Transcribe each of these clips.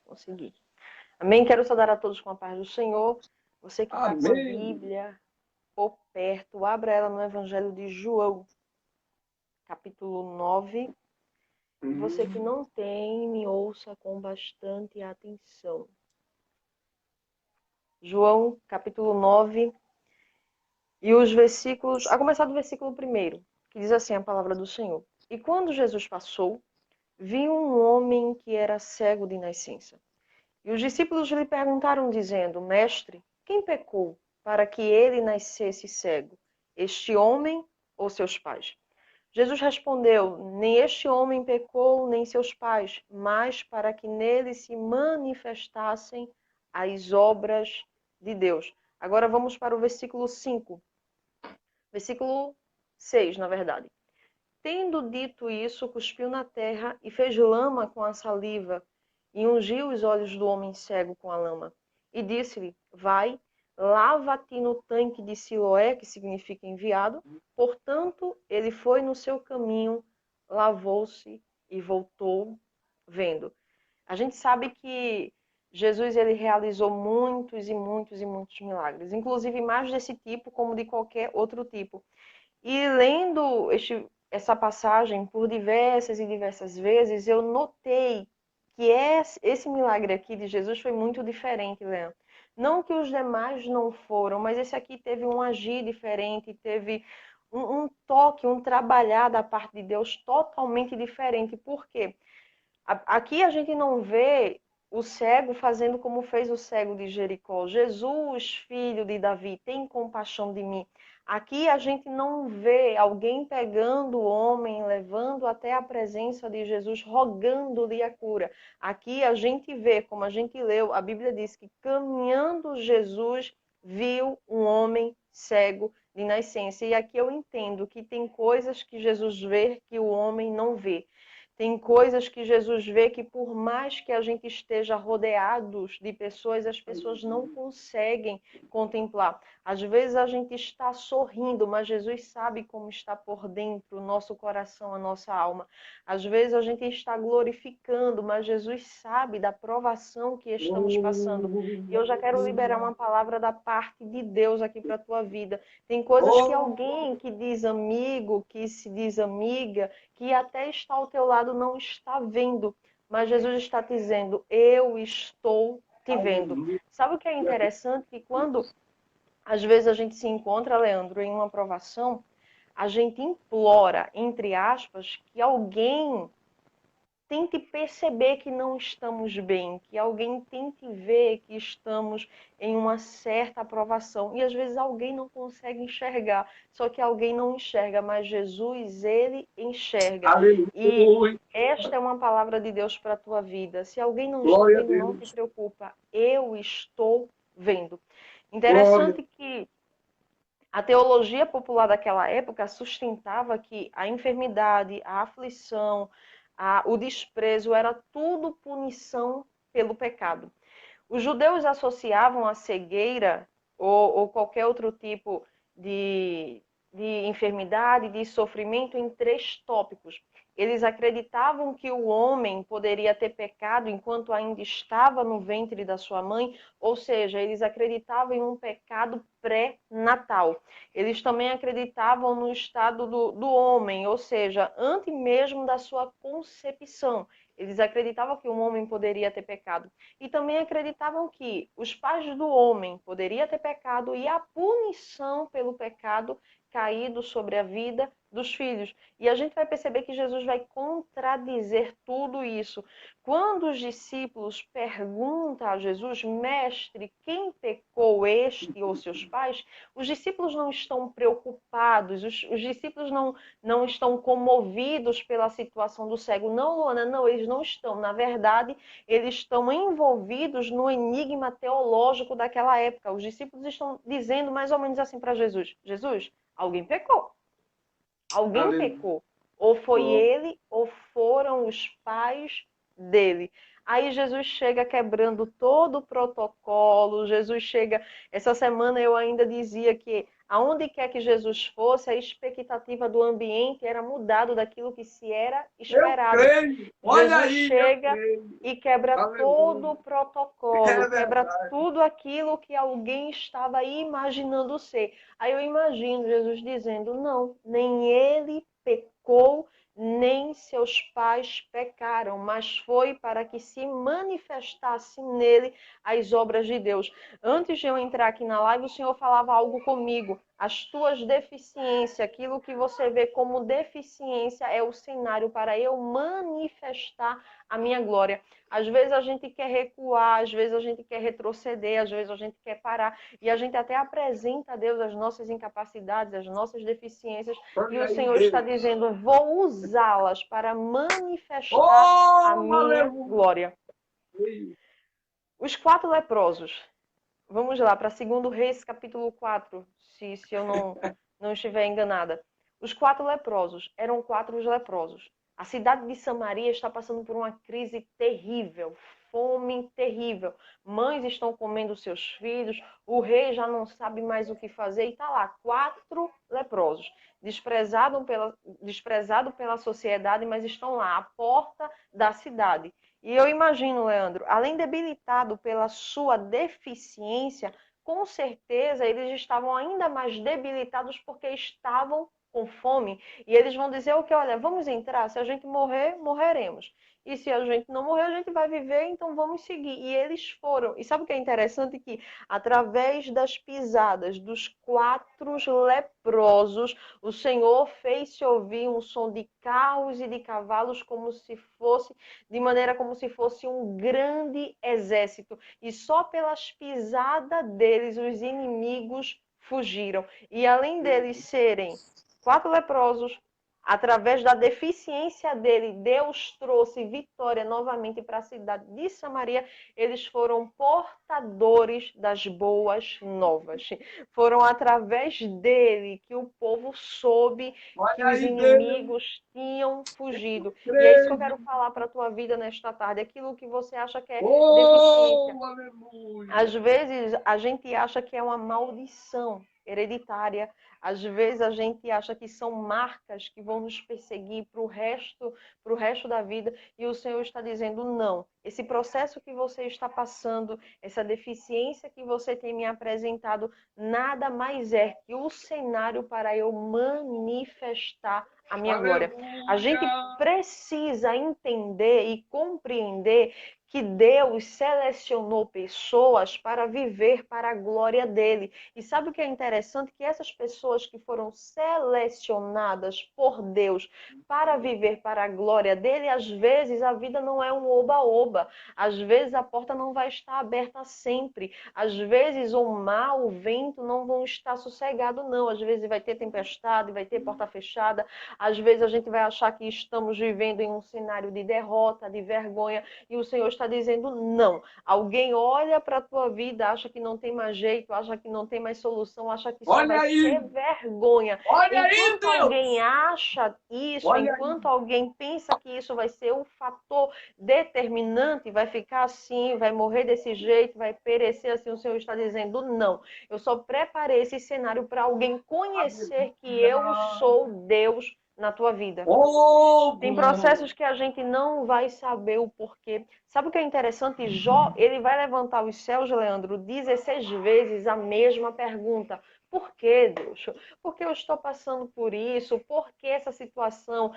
Consegui. Amém? Quero saudar a todos com a paz do Senhor. Você que está com a Amém. Bíblia por perto, abra ela no Evangelho de João, capítulo 9. E você que não tem, me ouça com bastante atenção. João, capítulo 9, e os versículos, a começar do versículo 1, que diz assim a palavra do Senhor. E quando Jesus passou, viu um homem que era cego de nascença. E os discípulos lhe perguntaram, dizendo, Mestre, quem pecou para que ele nascesse cego? Este homem ou seus pais? Jesus respondeu, nem este homem pecou, nem seus pais, mas para que nele se manifestassem as obras de Deus. Agora vamos para o versículo 5. Versículo 6, na verdade. Tendo dito isso, cuspiu na terra e fez lama com a saliva e ungiu os olhos do homem cego com a lama. E disse-lhe, vai, lava-te no tanque de Siloé, que significa enviado. Portanto, ele foi no seu caminho, lavou-se e voltou vendo. A gente sabe que Jesus ele realizou muitos e muitos e muitos milagres, inclusive mais desse tipo como de qualquer outro tipo. E lendo essa passagem por diversas e diversas vezes, eu notei que esse milagre aqui de Jesus foi muito diferente, Leandro. Não que os demais não foram, mas esse aqui teve um agir diferente, teve um toque, um trabalhar da parte de Deus totalmente diferente. Por quê? Aqui a gente não vê o cego fazendo como fez o cego de Jericó. Jesus, filho de Davi, tem compaixão de mim. Aqui a gente não vê alguém pegando o homem, levando até a presença de Jesus, rogando-lhe a cura. Aqui a gente vê, como a gente leu, a Bíblia diz que caminhando Jesus viu um homem cego de nascença. E aqui eu entendo que tem coisas que Jesus vê que o homem não vê. Tem coisas que Jesus vê que por mais que a gente esteja rodeados de pessoas, as pessoas não conseguem contemplar. Às vezes a gente está sorrindo, mas Jesus sabe como está por dentro o nosso coração, a nossa alma. Às vezes a gente está glorificando, mas Jesus sabe da provação que estamos passando. E eu já quero liberar uma palavra da parte de Deus aqui para a tua vida. Tem coisas que alguém que diz amigo, que se diz amiga, que até está ao teu lado não está vendo, mas Jesus está te dizendo, eu estou te vendo. Sabe o que é interessante? Que quando às vezes a gente se encontra, Leandro, em uma provação, a gente implora, entre aspas, que alguém tente perceber que não estamos bem, que alguém tente ver que estamos em uma certa aprovação. E às vezes alguém não consegue enxergar, só que alguém não enxerga, mas Jesus, ele enxerga. E Aleluia. esta é uma palavra de Deus para a tua vida. Se alguém não está Glória a vendo, não te Deus. preocupa. Eu estou vendo. Glória. Interessante que a teologia popular daquela época sustentava que a enfermidade, a aflição, o desprezo era tudo punição pelo pecado. Os judeus associavam a cegueira ou qualquer outro tipo de enfermidade, de sofrimento em três tópicos. Eles acreditavam que o homem poderia ter pecado enquanto ainda estava no ventre da sua mãe, ou seja, eles acreditavam em um pecado pré-natal. Eles também acreditavam no estado do homem, ou seja, antes mesmo da sua concepção. Eles acreditavam que um homem poderia ter pecado. E também acreditavam que os pais do homem poderiam ter pecado e a punição pelo pecado caído sobre a vida dos filhos. E a gente vai perceber que Jesus vai contradizer tudo isso. Quando os discípulos perguntam a Jesus, mestre, quem pecou, este ou seus pais? Os discípulos não estão preocupados, os discípulos não estão comovidos pela situação do cego. Não, Luana, não, eles não estão. Na verdade, eles estão envolvidos no enigma teológico daquela época. Os discípulos estão dizendo mais ou menos assim para Jesus: Jesus, alguém pecou. Alguém Aleluia. pecou. Ou foi ele, ou foram os pais dele. Aí Jesus chega quebrando todo o protocolo. Jesus chega. Essa semana eu ainda dizia que Aonde quer que Jesus fosse, a expectativa do ambiente era mudado daquilo que se era Eu esperado. creio. Olha Jesus aí, eu chega creio. e quebra todo Aleluia. o protocolo, É quebra verdade. tudo aquilo que alguém estava imaginando ser. Aí eu imagino Jesus dizendo: não, nem ele pecou, nem seus pais pecaram, mas foi para que se manifestasse nele as obras de Deus. Antes de eu entrar aqui na live, o Senhor falava algo comigo. As tuas deficiências, aquilo que você vê como deficiência, é o cenário para eu manifestar a minha glória. Às vezes a gente quer recuar, às vezes a gente quer retroceder, às vezes a gente quer parar. E a gente até apresenta a Deus as nossas incapacidades, as nossas deficiências. E Olha o aí, Senhor está Deus. dizendo: vou usá-las para manifestar a Oh, minha aleluia. glória. Os 4 leprosos. Vamos lá, para 2 Reis, capítulo 4, se eu não estiver enganada. Os 4 leprosos eram 4 leprosos. A cidade de Samaria está passando por uma crise terrível, fome terrível. Mães estão comendo seus filhos, o rei já não sabe mais o que fazer e está lá, 4 leprosos, desprezado pela sociedade, mas estão lá, à porta da cidade. E eu imagino, Leandro, além debilitado pela sua deficiência, com certeza eles estavam ainda mais debilitados porque estavam com fome. E eles vão dizer o que? Olha, vamos entrar, se a gente morrer, morreremos. E se a gente não morrer, a gente vai viver, então vamos seguir. E eles foram. E sabe o que é interessante? Que através das pisadas dos 4 leprosos, o Senhor fez-se ouvir um som de carros e de cavalos como se fosse de maneira como se fosse um grande exército. E só pelas pisadas deles os inimigos fugiram. E além deles serem 4 leprosos, através da deficiência dele, Deus trouxe vitória novamente para a cidade de Samaria. Eles foram portadores das boas novas. Foram através dele que o povo soube que Olha os aí, Deus. inimigos tinham fugido. E é isso que eu Creio. quero falar para a tua vida nesta tarde. Aquilo que você acha que é deficiência. Oh, Às aleluia. vezes a gente acha que é uma maldição hereditária. Às vezes a gente acha que são marcas que vão nos perseguir para o resto da vida. E o Senhor está dizendo não. Esse processo que você está passando, essa deficiência que você tem me apresentado, nada mais é que o cenário para eu manifestar a minha glória. A gente Aleluia. precisa entender e compreender que Deus selecionou pessoas para viver para a glória dele. E sabe o que é interessante? Que essas pessoas que foram selecionadas por Deus para viver para a glória dele, às vezes a vida não é um oba-oba. Às vezes a porta não vai estar aberta sempre. Às vezes o mar, o vento não vão estar sossegado, não. Às vezes vai ter tempestade, vai ter porta fechada. Às vezes a gente vai achar que estamos vivendo em um cenário de derrota, de vergonha, e o Senhor está dizendo não. Alguém olha para a tua vida, acha que não tem mais jeito, acha que não tem mais solução, acha que só vai Olha aí. ser vergonha. Olha aí, Enquanto alguém Deus. acha isso, Olha aí. enquanto alguém pensa que isso vai ser um fator determinante, vai ficar assim, vai morrer desse jeito, vai perecer assim, o Senhor está dizendo não. Eu só preparei esse cenário para alguém conhecer que eu Aleluia. sou Deus na tua vida. Oh, Tem glória. processos que a gente não vai saber o porquê. Sabe o que é interessante? Jó, ele vai levantar os céus, Leandro, 16 vezes a mesma pergunta. Por que, Deus? Por que eu estou passando por isso? Por que essa situação?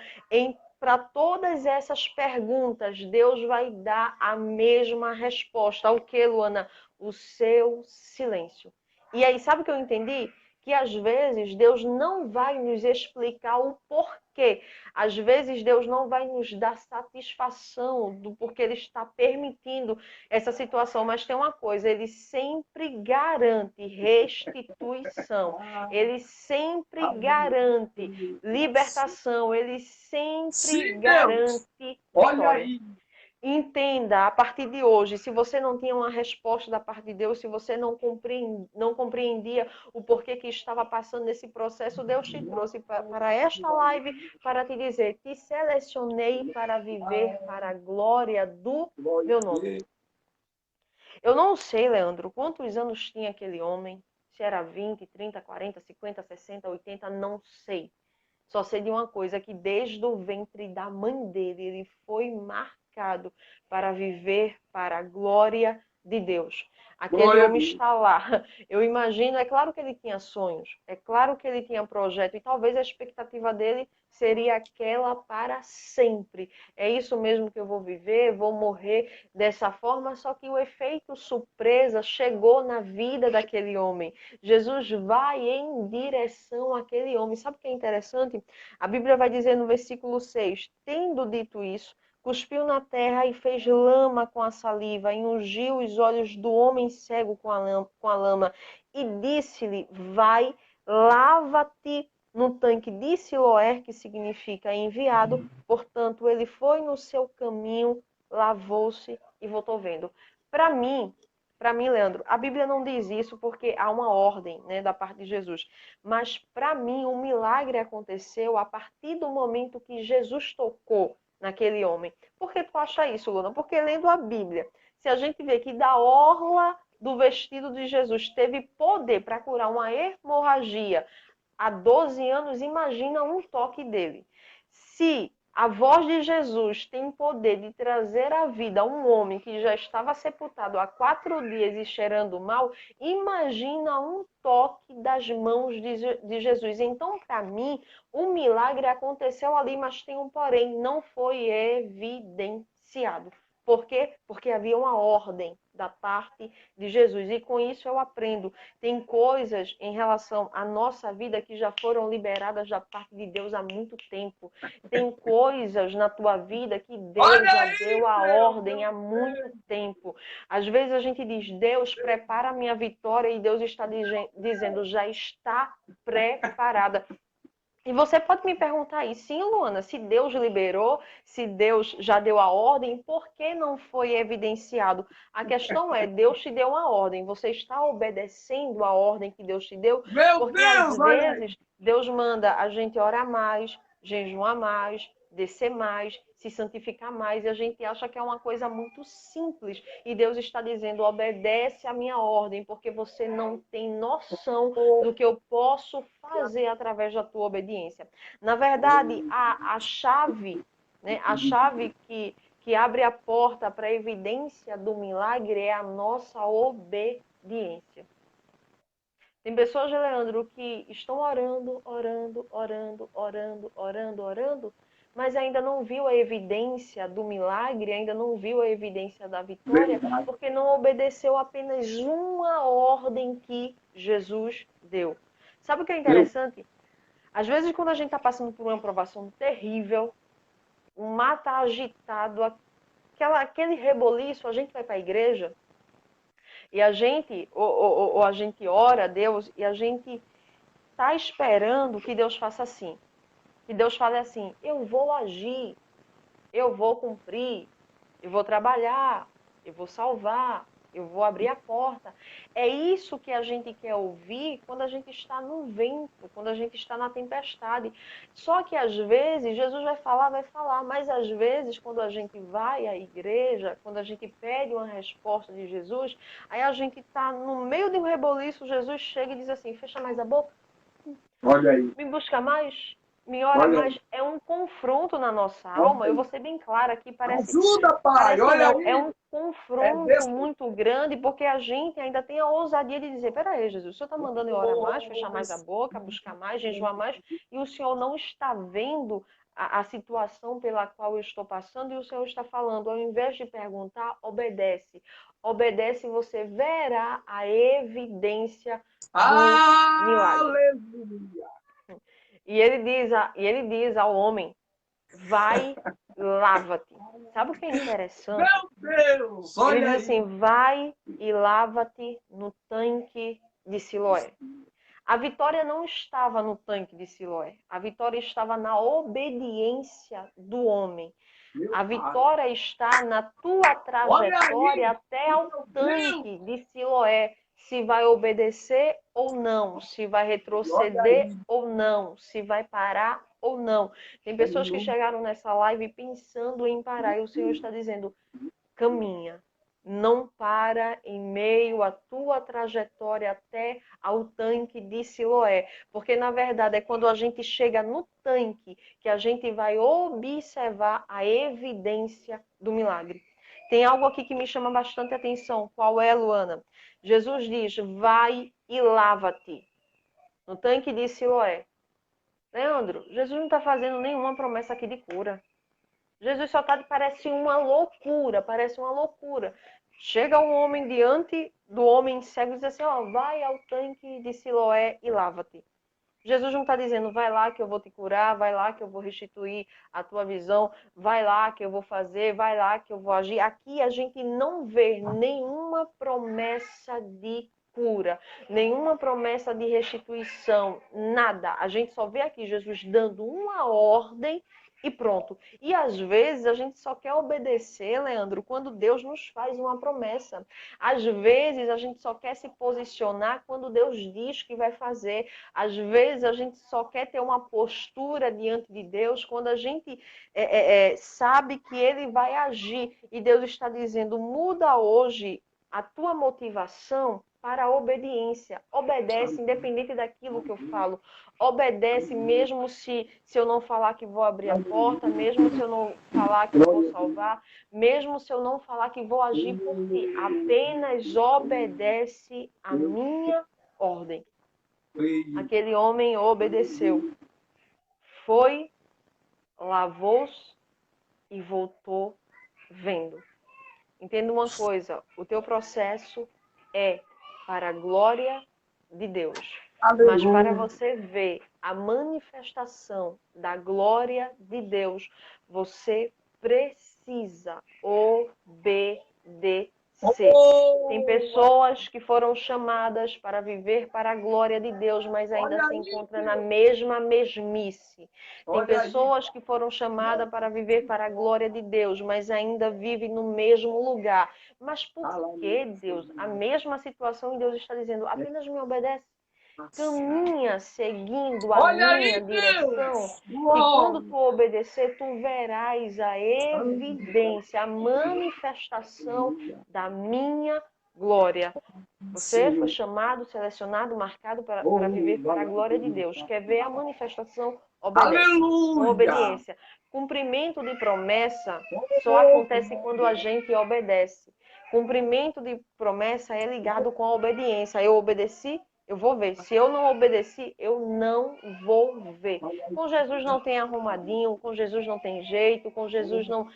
Para todas essas perguntas, Deus vai dar a mesma resposta. O que, Luana? O seu silêncio. E aí, sabe o que eu entendi? Que às vezes Deus não vai nos explicar o porquê. Às vezes Deus não vai nos dar satisfação do porquê Ele está permitindo essa situação, mas tem uma coisa, Ele sempre garante restituição, Ele sempre garante Aleluia. libertação, Ele sempre Sim, Deus. garante Olha vitória. aí. Entenda, a partir de hoje, se você não tinha uma resposta da parte de Deus, se você não compreendia o porquê que estava passando nesse processo, Deus te trouxe para esta live para te dizer: te selecionei para viver para a glória do Glória meu a nome. Deus. Eu não sei, Leandro, quantos anos tinha aquele homem, Se era 20, 30, 40, 50, 60, 80, não sei. Só sei de uma coisa, que desde o ventre da mãe dele, ele foi marcado para viver para a glória de Deus. Aquele Glória a homem Deus. está lá. Eu imagino, é claro que ele tinha sonhos, é claro que ele tinha projeto, e talvez a expectativa dele seria aquela para sempre. É isso mesmo que eu vou viver, vou morrer dessa forma, só que o efeito surpresa chegou na vida daquele homem. Jesus vai em direção àquele homem. Sabe o que é interessante? A Bíblia vai dizer no versículo 6, tendo dito isso, cuspiu na terra e fez lama com a saliva, e ungiu os olhos do homem cego com a lama, e disse-lhe, vai, lava-te no tanque de Siloé, que significa enviado. Portanto, ele foi no seu caminho, lavou-se e voltou vendo. Para mim, Leandro, a Bíblia não diz isso porque há uma ordem, né, da parte de Jesus. Mas para mim, o milagre aconteceu a partir do momento que Jesus tocou naquele homem. Por que tu acha isso, Luna? Porque lendo a Bíblia, se a gente vê que da orla do vestido de Jesus teve poder para curar uma hemorragia há 12 anos, imagina um toque dele. Se a voz de Jesus tem poder de trazer à vida um homem que já estava sepultado há 4 dias e cheirando mal, imagina um toque das mãos de Jesus. Então, para mim, o milagre aconteceu ali, mas tem um porém, não foi evidenciado. Por quê? Porque havia uma ordem da parte de Jesus. E com isso eu aprendo. Tem coisas em relação à nossa vida que já foram liberadas da parte de Deus há muito tempo. Tem coisas na tua vida que Deus Olha já aí, deu a meu ordem há muito Deus. tempo. Às vezes a gente diz, Deus, prepara a minha vitória, e Deus está dizendo, já está preparada. E você pode me perguntar aí, sim, Luana, se Deus liberou, se Deus já deu a ordem, por que não foi evidenciado? A questão é, Deus te deu uma ordem, você está obedecendo a ordem que Deus te deu? Meu Porque às Deus, olha aí. vezes Deus manda a gente orar mais, jejuar mais, descer mais, se santificar mais, e a gente acha que é uma coisa muito simples. E Deus está dizendo, obedece a minha ordem, porque você não tem noção do que eu posso fazer através da tua obediência. Na verdade, a chave, né, a chave que abre a porta para a evidência do milagre é a nossa obediência. Tem pessoas, Leandro, que estão orando, orando, orando, orando, orando, orando, mas ainda não viu a evidência do milagre, ainda não viu a evidência da vitória, Verdade. porque não obedeceu apenas uma ordem que Jesus deu. Sabe o que é Eu, interessante? Às vezes, quando a gente está passando por uma provação terrível, o mar está agitado, aquele reboliço, a gente vai para a igreja e a gente, ou a gente ora a Deus e a gente está esperando que Deus faça assim. Que Deus fale assim, eu vou agir, eu vou cumprir, eu vou trabalhar, eu vou salvar, eu vou abrir a porta. É isso que a gente quer ouvir quando a gente está no vento, quando a gente está na tempestade. Só que às vezes Jesus vai falar, mas às vezes quando a gente vai à igreja, quando a gente pede uma resposta de Jesus, aí a gente está no meio de um reboliço, Jesus chega e diz assim, fecha mais a boca, olha aí. me busca mais, me ora Olha mais. aí. É um confronto na nossa Olha alma. Eu aí. vou ser bem clara aqui, Ajuda, pai. parece Olha não, é aí. um É confronto desse. muito grande, porque a gente ainda tem a ousadia de dizer, peraí, Jesus, o Senhor está mandando eu orar mais, fechar mais a boca, buscar mais, jejuar mais, e o Senhor não está vendo a situação pela qual eu estou passando, e o Senhor está falando, ao invés de perguntar, obedece. Obedece e você verá a evidência do milagre. Aleluia. E ele diz ao homem, vai, lava-te. Sabe o que é interessante? Meu Deus, Ele olha diz aí. assim, vai e lava-te no tanque de Siloé. A vitória não estava no tanque de Siloé. A vitória estava na obediência do homem. Meu A pai. vitória está na tua Olha trajetória aí. até ao Meu Deus. tanque de Siloé. Se vai obedecer ou não, se vai Olha retroceder aí. ou não, se vai parar ou não. Tem pessoas que Senhor. chegaram nessa live pensando em parar e o Senhor está dizendo: caminha, não para em meio à tua trajetória até ao tanque de Siloé. Porque, na verdade, é quando a gente chega no tanque que a gente vai observar a evidência do milagre. Tem algo aqui que me chama bastante atenção. Qual é, Luana? Jesus diz, vai e lava-te. No tanque de Siloé. Leandro, Jesus não está fazendo nenhuma promessa aqui de cura. Jesus só está, parece uma loucura, parece uma loucura. Chega um homem diante do homem cego e diz assim, ó, vai ao tanque de Siloé e lava-te. Jesus não está dizendo, vai lá que eu vou te curar, vai lá que eu vou restituir a tua visão, vai lá que eu vou fazer, vai lá que eu vou agir. Aqui a gente não vê nenhuma promessa de cura, nenhuma promessa de restituição, nada. A gente só vê aqui Jesus dando uma ordem e pronto. E às vezes a gente só quer obedecer, Leandro, quando Deus nos faz uma promessa. Às vezes a gente só quer se posicionar quando Deus diz que vai fazer. Às vezes a gente só quer ter uma postura diante de Deus quando a gente sabe que Ele vai agir. E Deus está dizendo, muda hoje a tua motivação para a obediência. Obedece, independente daquilo que eu falo. Obedece mesmo se eu não falar que vou abrir a porta, mesmo se eu não falar que eu vou salvar, mesmo se eu não falar que vou agir por ti. Apenas obedece a minha ordem. Aquele homem obedeceu. Foi, lavou-se e voltou vendo. Entenda uma coisa, o teu processo é para a glória de Deus. Aleluia. Mas para você ver a manifestação da glória de Deus, você precisa obedecer. Tem pessoas que foram chamadas para viver para a glória de Deus, mas ainda se encontram na mesma mesmice. Tem pessoas que foram chamadas para viver para a glória de Deus, mas ainda vivem no mesmo lugar. Mas por que, Deus? A mesma situação e Deus está dizendo, apenas me obedece. Caminha seguindo a minha direção, que quando tu obedecer, tu verás a evidência, a manifestação da minha glória. Você foi chamado, selecionado, marcado para viver para a glória de Deus. Quer ver a manifestação? Obedece. Com obediência. Cumprimento de promessa só acontece quando a gente obedece. Cumprimento de promessa é ligado com a obediência. Eu obedeci, eu vou ver. Se eu não obedeci, eu não vou ver. Com Jesus não tem arrumadinho, com Jesus não tem jeito, com Jesus não,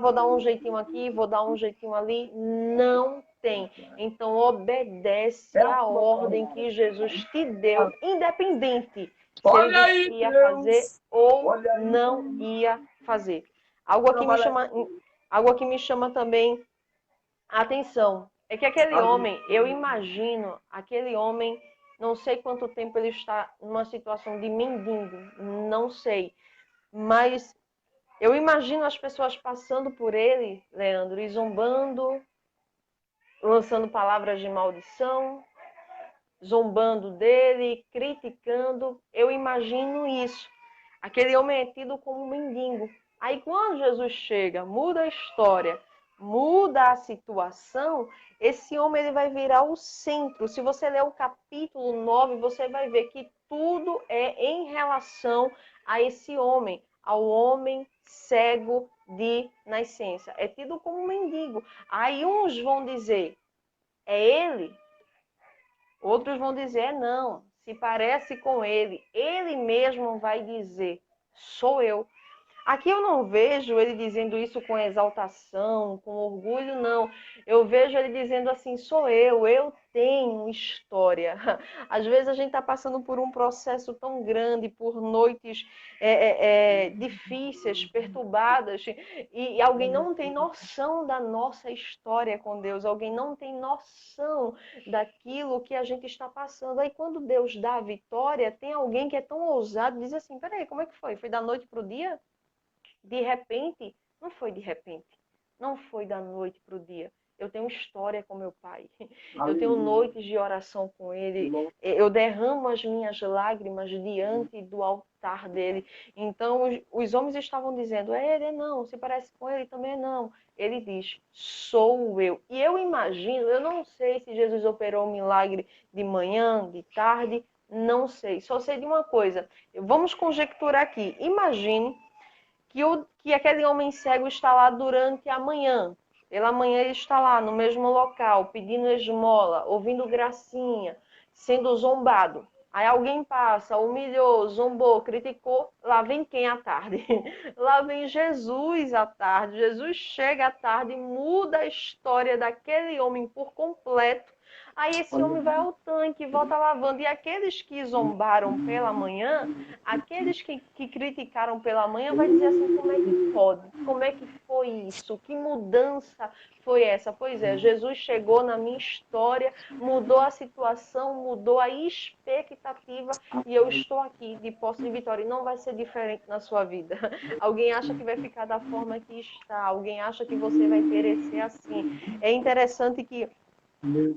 vou dar um jeitinho aqui, vou dar um jeitinho ali. Não tem. Então obedece a ordem que Jesus te deu, independente se ele ia fazer ou não ia fazer. Algo aqui me chama também a atenção. É que aquele homem, eu imagino, aquele homem, não sei quanto tempo ele está numa situação de mendigo, não sei. Mas eu imagino as pessoas passando por ele, Leandro, e zombando, lançando palavras de maldição, zombando dele, criticando. Eu imagino isso. Aquele homem é tido como um mendigo. Aí quando Jesus chega, muda a história, muda a situação, esse homem ele vai virar o centro. Se você ler o capítulo 9, você vai ver que tudo é em relação a esse homem, ao homem cego de nascença. É tido como um mendigo. Aí uns vão dizer, é ele? Outros vão dizer, não, se parece com ele. Ele mesmo vai dizer, sou eu. Aqui eu não vejo ele dizendo isso com exaltação, com orgulho, não. Eu vejo ele dizendo assim, sou eu tenho história. Às vezes a gente está passando por um processo tão grande, por noites difíceis, perturbadas, e alguém não tem noção da nossa história com Deus, alguém não tem noção daquilo que a gente está passando. Aí quando Deus dá a vitória, tem alguém que é tão ousado e diz assim, peraí, como é que foi? Foi da noite para o dia? De repente, não foi de repente, não foi da noite para o dia. Eu tenho história com meu pai. Eu Aleluia. tenho noites de oração com ele. Eu derramo as minhas lágrimas diante do altar dele. Então, os homens estavam dizendo, é ele não, se parece com ele também não. Ele diz, sou eu. E eu imagino, eu não sei se Jesus operou um milagre de manhã, de tarde, não sei. Só sei de uma coisa. Vamos conjecturar aqui. Imagine que aquele homem cego está lá durante a manhã. Pela manhã ele está lá no mesmo local, pedindo esmola, ouvindo gracinha, sendo zombado. Aí alguém passa, humilhou, zombou, criticou. Lá vem quem à tarde? Lá vem Jesus à tarde. Jesus chega à tarde e muda a história daquele homem por completo. Aí esse homem vai ao tanque, volta lavando. E aqueles que zombaram pela manhã, aqueles que criticaram pela manhã, vai dizer assim, como é que pode? Como é que foi isso? Que mudança foi essa? Pois é, Jesus chegou na minha história, mudou a situação, mudou a expectativa e eu estou aqui de posse de vitória. E não vai ser diferente na sua vida. Alguém acha que vai ficar da forma que está, alguém acha que você vai perecer assim. É interessante que,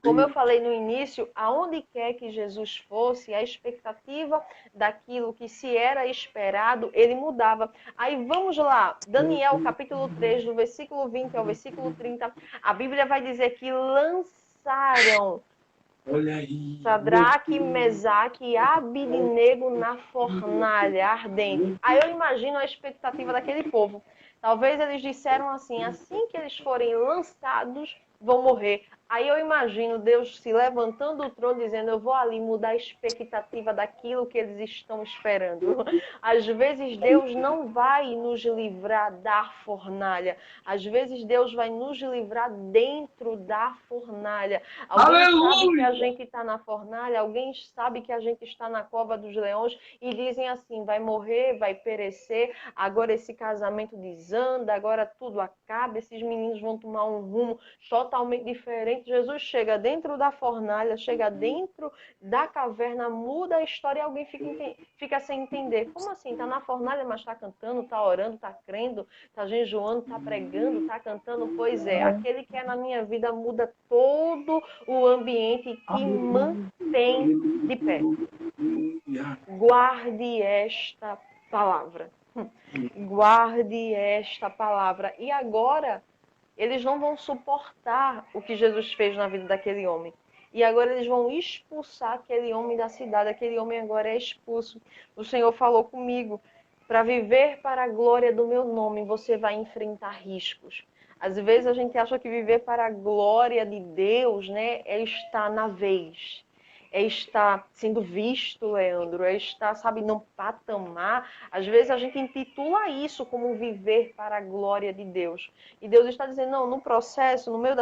como eu falei no início, aonde quer que Jesus fosse, a expectativa daquilo que se era esperado, ele mudava. Aí vamos lá, Daniel, capítulo 3, do versículo 20 ao versículo 30, a Bíblia vai dizer que lançaram Olha aí. Sadraque, Mesaque e Abidnego na fornalha ardente. Aí eu imagino a expectativa daquele povo. Talvez eles disseram assim que eles forem lançados, vão morrer. Aí eu imagino Deus se levantando do trono, dizendo, eu vou ali mudar a expectativa daquilo que eles estão esperando. Às vezes Deus não vai nos livrar da fornalha. Às vezes Deus vai nos livrar dentro da fornalha. Alguém sabe que a gente está na fornalha, alguém sabe que a gente está na cova dos leões e dizem assim, vai morrer, vai perecer, agora esse casamento desanda, agora tudo acaba, esses meninos vão tomar um rumo totalmente diferente. Jesus chega dentro da fornalha, chega dentro da caverna, muda a história e alguém fica sem entender. Como assim? Está na fornalha, mas está cantando, está orando, está crendo, está jejuando, está pregando, está cantando? Pois é, aquele que é na minha vida muda todo o ambiente que mantém de pé. Guarde esta palavra. Guarde esta palavra. E agora, eles não vão suportar o que Jesus fez na vida daquele homem. E agora eles vão expulsar aquele homem da cidade. Aquele homem agora é expulso. O Senhor falou comigo, para viver para a glória do meu nome, você vai enfrentar riscos. Às vezes a gente acha que viver para a glória de Deus, né, é estar na vez. É estar sendo visto, Leandro, é estar, sabe, num patamar. Às vezes a gente intitula isso como viver para a glória de Deus. E Deus está dizendo, não, no processo, no meio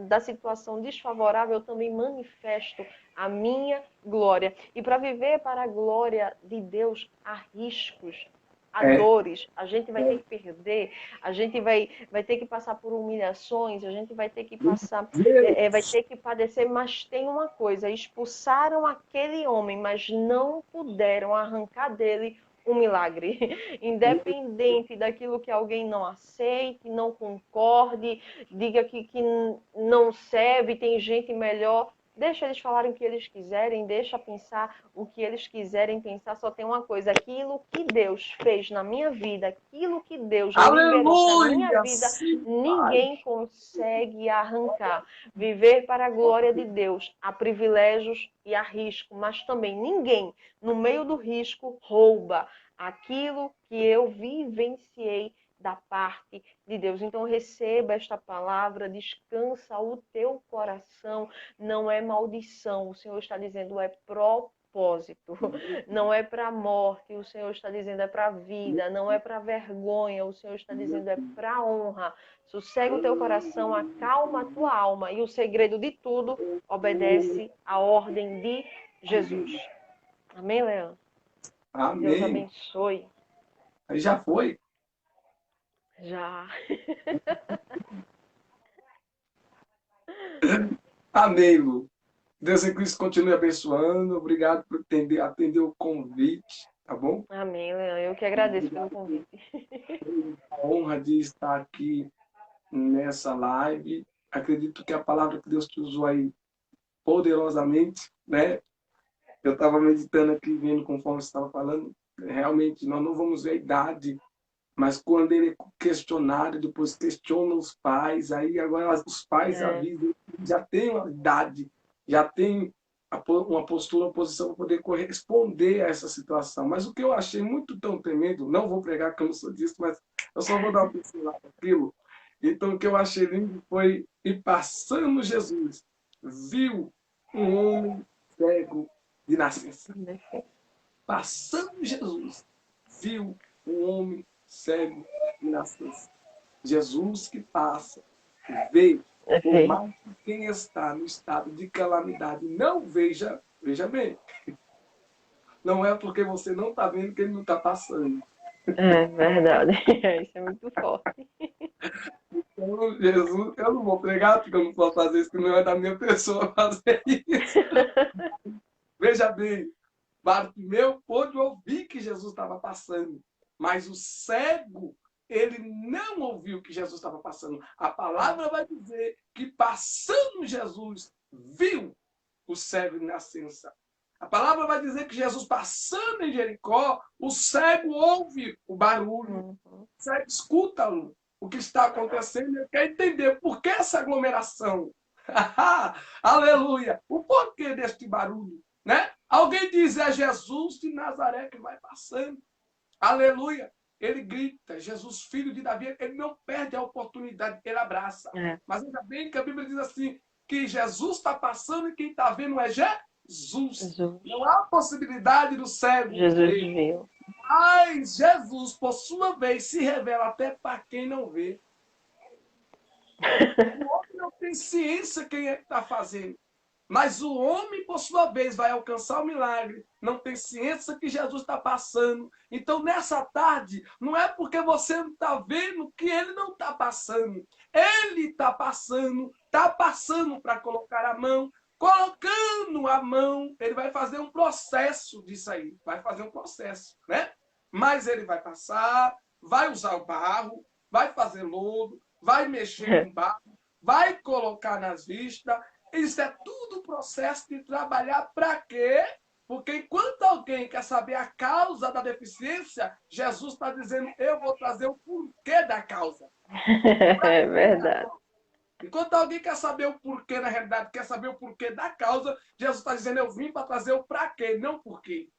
da situação desfavorável, eu também manifesto a minha glória. E para viver para a glória de Deus, há riscos, há dores, a gente vai ter que perder, a gente vai ter que passar por humilhações, a gente vai ter que passar, vai ter que padecer, mas tem uma coisa, expulsaram aquele homem, mas não puderam arrancar dele um milagre. Independente daquilo que alguém não aceite, não concorde, diga que não serve, tem gente melhor. Deixa eles falarem o que eles quiserem, deixa pensar o que eles quiserem pensar. Só tem uma coisa, aquilo que Deus fez na minha vida, aquilo que Deus liberou na minha vida, ninguém consegue arrancar. Viver para a glória de Deus, há privilégios e há risco, mas também ninguém, no meio do risco, rouba aquilo que eu vivenciei da parte de Deus. Então receba esta palavra, descansa o teu coração, não é maldição, o Senhor está dizendo é propósito, não é para a morte, o Senhor está dizendo é para a vida, não é para vergonha, o Senhor está dizendo é para a honra. Sossega o teu coração, acalma a tua alma e o segredo de tudo, obedece à ordem de Jesus. Amém, Leandro? Amém. Deus abençoe. Aí já foi? Já. Amém, Lu. Deus em Cristo continue abençoando. Obrigado por atender o convite, tá bom? Amém, Leão. Eu que agradeço pelo convite. A honra de estar aqui nessa live. Acredito que a palavra que Deus te usou aí poderosamente, né? Eu estava meditando aqui, vendo conforme você estava falando, realmente nós não vamos ver a idade, mas quando ele é questionado, depois questiona os pais, aí agora os pais É, avisam, já tem uma idade, já tem uma postura, uma posição para poder corresponder a essa situação. Mas o que eu achei muito tão tremendo, não vou pregar que eu não sou disso, mas eu só vou dar uma pincelada naquilo. Então, o que eu achei lindo foi, e passando Jesus, viu um homem cego de nascença. Passando Jesus, viu um homem cego de nascença. Jesus que passa, vê, por vê. mais que quem está no estado de calamidade não veja, veja bem, não é porque você não está vendo que ele não está passando. É verdade. Isso é muito forte. Então, Jesus, eu não vou pregar porque eu não posso fazer isso, que não é da minha pessoa fazer isso. Veja bem, Bartimeu pôde ouvir que Jesus estava passando, mas o cego, ele não ouviu que Jesus estava passando. A palavra vai dizer que passando Jesus, viu o cego de nascença. A palavra vai dizer que Jesus passando em Jericó, o cego ouve o barulho, o cego escuta o que está acontecendo, ele quer entender por que essa aglomeração. Aleluia! O porquê deste barulho, né? Alguém diz, é Jesus de Nazaré que vai passando. Aleluia! Ele grita, Jesus, filho de Davi, ele não perde a oportunidade, ele abraça. É, Mas ainda bem que a Bíblia diz assim, que Jesus está passando e quem está vendo é Jesus. Jesus. Não há possibilidade do cego Jesus ver. viu. Mas Jesus, por sua vez, se revela até para quem não vê. O homem não tem ciência quem é que está fazendo. Mas o homem, por sua vez, vai alcançar o milagre. Não tem ciência que Jesus está passando. Então, nessa tarde, não é porque você não está vendo que ele não está passando. Ele está passando para colocar a mão. Colocando a mão, ele vai fazer um processo disso aí. Vai fazer um processo, né? Mas ele vai passar, vai usar o barro, vai fazer lodo, vai mexer com barro, vai colocar nas vistas. Isso é tudo processo de trabalhar para quê? Porque enquanto alguém quer saber a causa da deficiência, Jesus está dizendo, eu vou trazer o porquê da causa. É verdade. Enquanto alguém quer saber o porquê, na realidade, quer saber o porquê da causa, Jesus está dizendo, eu vim para trazer o para quê, não o porquê.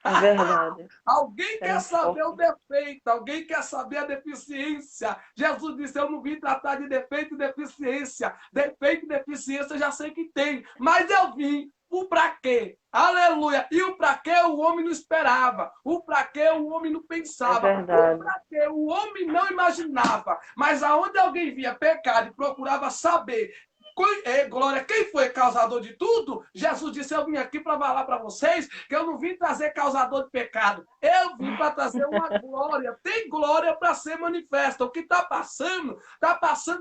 É verdade. Alguém É quer muito saber o forte. defeito, alguém quer saber a deficiência. Jesus disse: eu não vim tratar de defeito e deficiência. Defeito e deficiência eu já sei que tem, mas eu vim. O para quê? Aleluia! E o para quê o homem não esperava. O para quê o homem não É pensava. O verdade. para quê o homem não imaginava. Mas aonde alguém via pecado e procurava saber glória, quem foi causador de tudo? Jesus disse, eu vim aqui para falar para vocês que eu não vim trazer causador de pecado. Eu vim para trazer uma glória. Tem glória para ser manifesta. O que está passando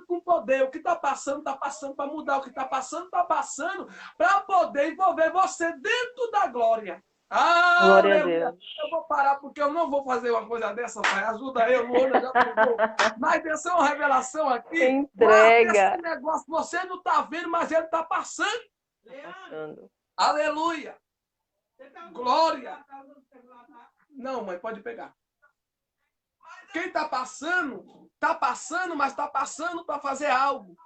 com poder. O que está passando para mudar. O que está passando para poder envolver você dentro da glória. Glória a Aleluia! Deus. Eu vou parar porque eu não vou fazer uma coisa dessa, pai. Ajuda eu, Luana já pegou. Mas dessa é uma revelação aqui. Guarda esse Entrega. negócio. Você não está vendo, mas ele está passando. Tá passando. Aleluia! Glória! Não, mãe, pode pegar. Quem está passando, mas está passando para fazer algo.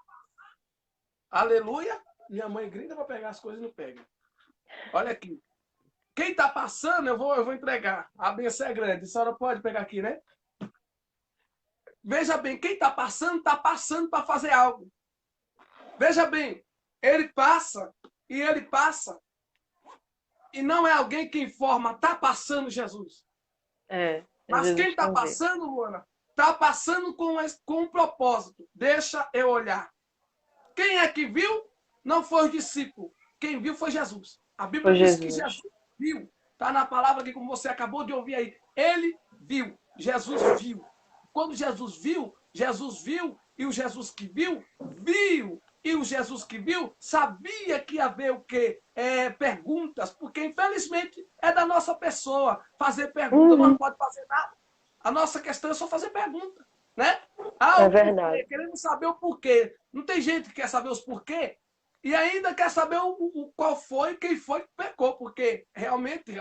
Aleluia! Minha mãe grita para pegar as coisas e não pega. Olha aqui. Quem está passando, eu vou entregar. A benção é grande. A senhora pode pegar aqui, né? Veja bem, quem está passando para fazer algo. Veja bem, ele passa e ele passa. E não é alguém que informa, está passando Jesus. É Mas quem Jesus está quem vê. passando, Luana, está passando com um propósito. Deixa eu olhar. Quem é que viu? Não foi o discípulo. Quem viu foi Jesus. A Bíblia Foi diz que Jesus. Jesus viu. Está na palavra que, como você acabou de ouvir aí. Ele viu. Jesus viu. Quando Jesus viu, e o Jesus que viu, viu. E o Jesus que viu sabia que ia haver o quê? Perguntas, porque infelizmente é da nossa pessoa fazer pergunta, não pode fazer nada. A nossa questão é só fazer pergunta. né? Ah, É o porquê, verdade. queremos saber o porquê. Não tem gente que quer saber os porquê e ainda quer saber qual foi, quem foi que pecou, porque realmente,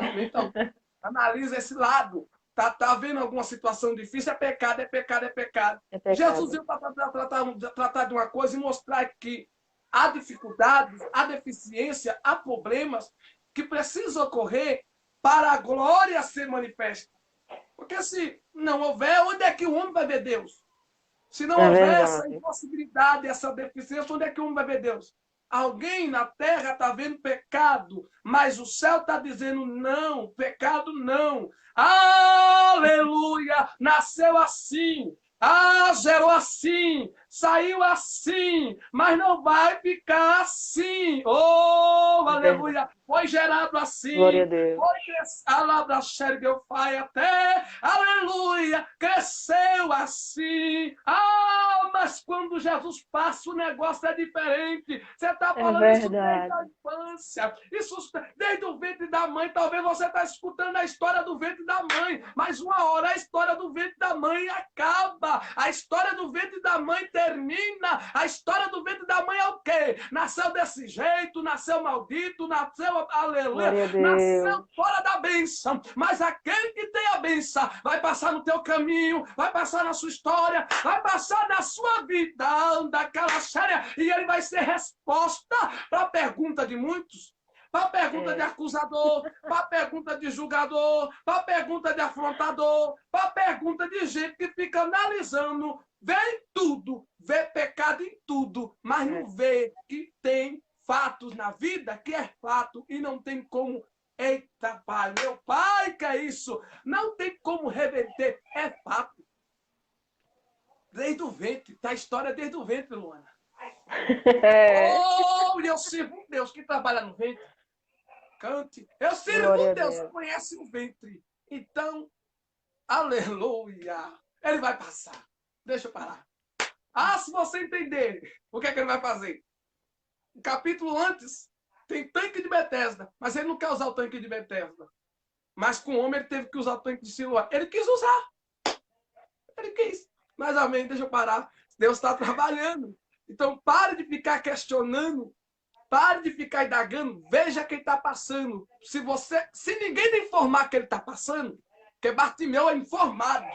analisa esse lado. Tá vendo alguma situação difícil? É pecado, é pecado, é pecado. É Jesus pecado. veio para tratar de uma coisa e mostrar que há dificuldades, há deficiência, há problemas que precisam ocorrer para a glória ser manifesta. Porque se não houver, onde é que o homem vai ver Deus? Se não É houver essa verdade. impossibilidade, essa deficiência, onde é que o homem vai ver Deus? Alguém na terra está vendo pecado, mas o céu está dizendo não, pecado não. Aleluia! Nasceu assim. Gerou assim, saiu assim, mas não vai ficar assim. Oh, É verdade. aleluia! Foi gerado Glória a assim, Deus. foi até, aleluia, cresceu assim. Mas quando Jesus passa, o negócio é diferente. Você está É falando isso desde a verdade. infância, isso desde o ventre da mãe. Talvez você está escutando a história do ventre da mãe, mas uma hora a história do ventre da mãe acaba. A história do ventre da mãe termina. A história do ventre da mãe é o quê? Nasceu desse jeito, nasceu maldito, nasceu, aleluia, Glória a nasceu Deus. fora da bênção. Mas aquele que tem a bênção vai passar no teu caminho, vai passar na sua história, vai passar na sua vida, daquela séria, e ele vai ser resposta para a pergunta de muitos. Para a pergunta de É, acusador, para a pergunta de julgador, para a pergunta de afrontador, para a pergunta de gente que fica analisando, vê em tudo, vê pecado em tudo, mas não é. vê que tem fatos na vida que é fato e não tem como. Eita, pai, meu pai, que é isso? Não tem como reverter, é fato. Desde o ventre, tá a história desde o ventre, Luana. É. Oh, eu sirvo um Deus que trabalha no ventre. Cante. Eu sirvo Glória um a Deus que Deus. conhece o ventre. Então, aleluia. Ele vai passar. Deixa eu parar. Se você entender o que é que ele vai fazer. Um capítulo antes, tem tanque de Betesda, mas ele não quer usar o tanque de Betesda. Mas com o homem ele teve que usar o tanque de Siloé. Ele quis usar. Ele quis. Mas amém, deixa eu parar. Deus está trabalhando. Então pare de ficar questionando. Pare de ficar indagando. Veja quem está passando. Se ninguém lhe informar que ele está passando, porque Bartimeu é informado.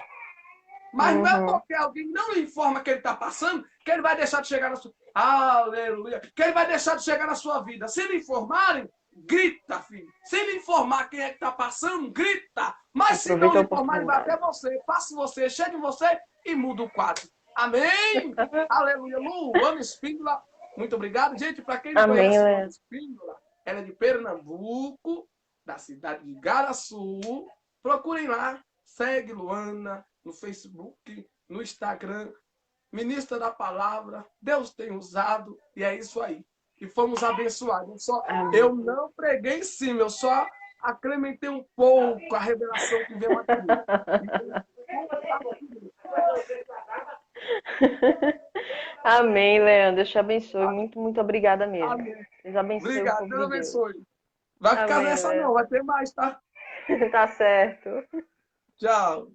Mas não é Uhum. porque alguém não lhe informa que ele está passando que ele vai deixar de chegar na sua. Aleluia! Que ele vai deixar de chegar na sua vida. Se lhe informarem, grita, filho. Se lhe informar quem é que está passando, grita. Mas se não Aproveita a lhe informarem, vai até oportunidade. você. Passe você, chegue em você e muda o quadro. Amém? Aleluia. Luana Espíndola, muito obrigado. Gente, para quem não Amém, conhece Luana Leandro. Espíndola, ela é de Pernambuco, da cidade de Garaçu. Procurem lá. Segue Luana no Facebook, no Instagram. Ministra da palavra. Deus tem usado e é isso aí. E fomos abençoados. Eu Amém. não preguei em cima, eu só acrementei um pouco a revelação que veio aqui. Amém, Leandro. Deus te abençoe. Muito, muito obrigada mesmo. Amém. Deus abençoe o Obrigado, povo Deus de Deus. abençoe. Vai ficar Amém, nessa não, Leandro. vai ter mais, tá? Tá certo. Tchau.